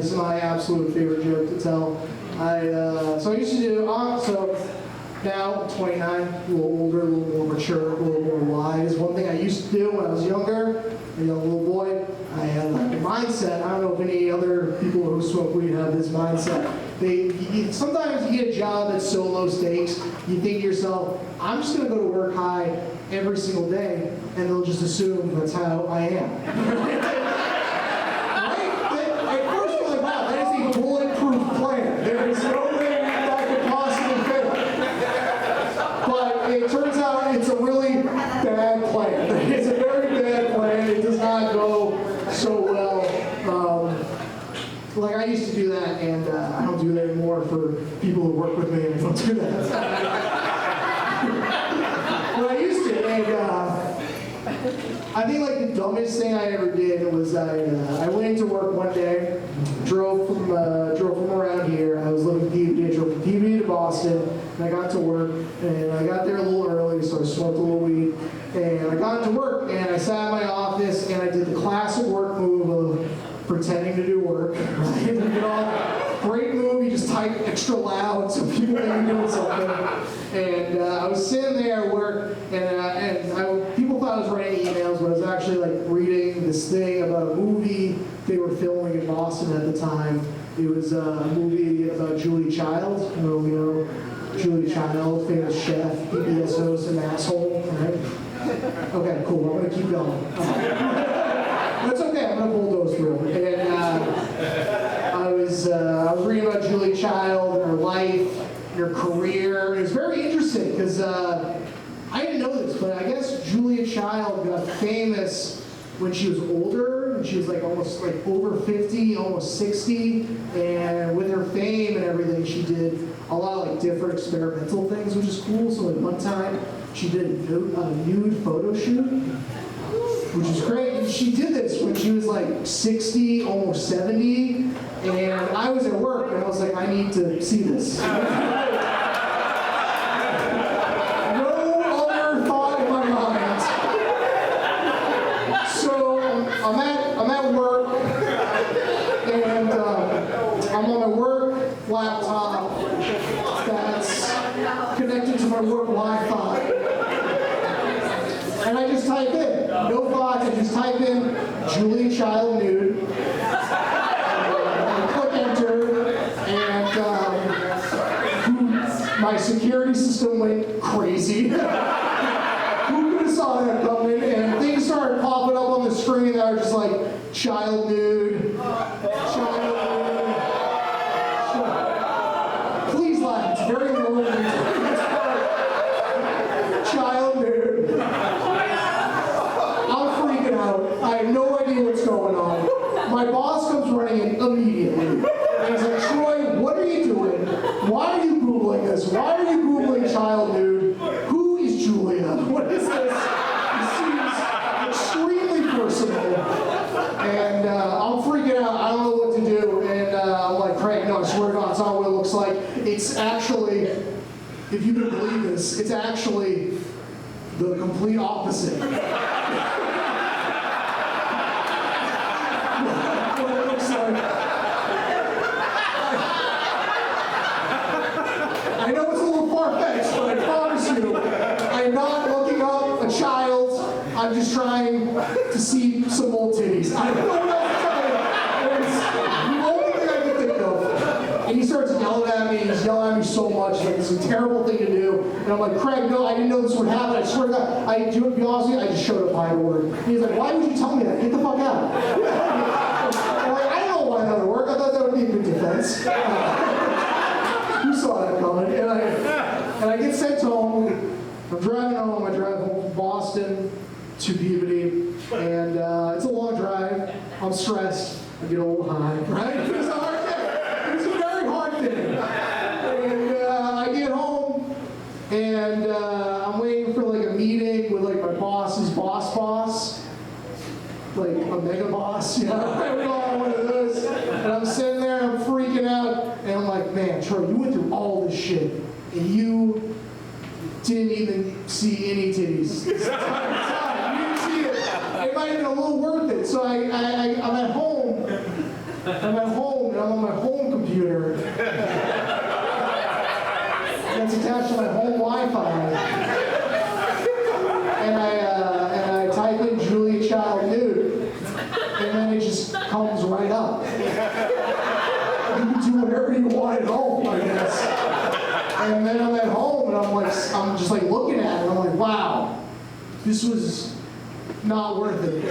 This is my absolute favorite joke to tell. So I used to do, so now I'm 29, a little older, a little more mature, a little more wise. One thing I used to do when I was younger, a young little boy, I had like a mindset. I don't know if any other people who smoke weed have this mindset. Sometimes you get a job that's so low stakes, you think to yourself, I'm just going to go to work high every single day, and they'll just assume that's how I am. Bulletproof plan. There is no way that could possibly fail. But it turns out it's a really bad plan. It's a very bad plan. It does not go so well. Like I used to do that, and I don't do that anymore for people who work with me, and I don't do that. But I used to, and I think like the dumbest thing I ever did was I went into work one day, drove from around here. I was living in Peabody. I drove from Peabody to Boston, and I got to work, and I got there a little early, so I smoked a little weed. And I got into work, and I sat in my office, and I did the classic work move of pretending to do work. Right? You know, great move. You just type extra loud so people think you're doing something. And I was sitting there at work, and people thought I was writing emails, but I was actually like reading this thing about a movie they were filming in Boston at the time. It was a movie about Julie Child. You know Julie Child, famous chef, PBS host, and asshole. Right? Okay, cool. I'm gonna keep going. That's okay. I'm gonna bulldoze through. And I was reading about Julie Child and her life, and her career. It was very interesting because I didn't know this, but I guess Julia Child got famous when she was older, and she was like almost like over 50, almost 60, and with her fame and everything, she did a lot of like different experimental things, which is cool. So like one time, she did a nude photo shoot, which is great. And she did this when she was like 60, almost 70, and I was at work, and I was like, I need to see this. I'm at work, and I'm on my work laptop that's connected to my work Wi-Fi. And I just type in, no thoughts, I just type in Julia Child nude. And click enter, and my security system went crazy. Who could have saw that coming? And things started popping up on the screen that are just like child nude, child nude. Please laugh, it's very lonely. Child nude. I'm freaking out. I have no idea what's going on. My boss comes running in immediately. And he's like, Troy, what are you doing? Why are you Googling this? Why are you Googling child nude? Who is Julia? What is this? It seems extremely personal. And I'm freaking out. I don't know what to do. And I'm like, Craig, no, I swear to God, it's not what it looks like. It's actually, if you can believe this, it's actually the complete opposite. What it looks like. I know it's a little far-fetched, but I promise you, I'm not looking up a child. I'm just trying to see some old titties. I don't know what to tell you. It's the only thing I can think of. And he starts yelling at me. He's yelling at me so much. Like, it's a terrible thing to do. And I'm like, Craig, no, I didn't know this would happen. I swear to God. To be honest with you, I just showed up by the word. And he's like, why would you tell me that? Get the fuck out. I'm like, I don't know why that would work. I thought that would be a good defense. Who saw that coming? And I get sent home. I'm driving home. I drive home from Boston to Peabody, and it's a long drive. I'm stressed. I get a little high, right? It's a hard day. It's a very hard day. And I get home, and I'm waiting for like a meeting with like my boss's boss, like a mega boss, you know? I was on one of those, and I'm sitting there, and I'm freaking out, and I'm like, man, Troy, you went through all this shit, and you didn't even see any titties this entire time. You didn't see it. It might have been a little worth it. So I'm at home, and I'm on my home computer. That's attached to my home Wi-Fi. And I type in Julia Child nude, and then it just comes right up. You can do whatever you want at home, I guess. And then I'm at home, and I'm just like looking at it, and I'm like, wow, this was not worth it.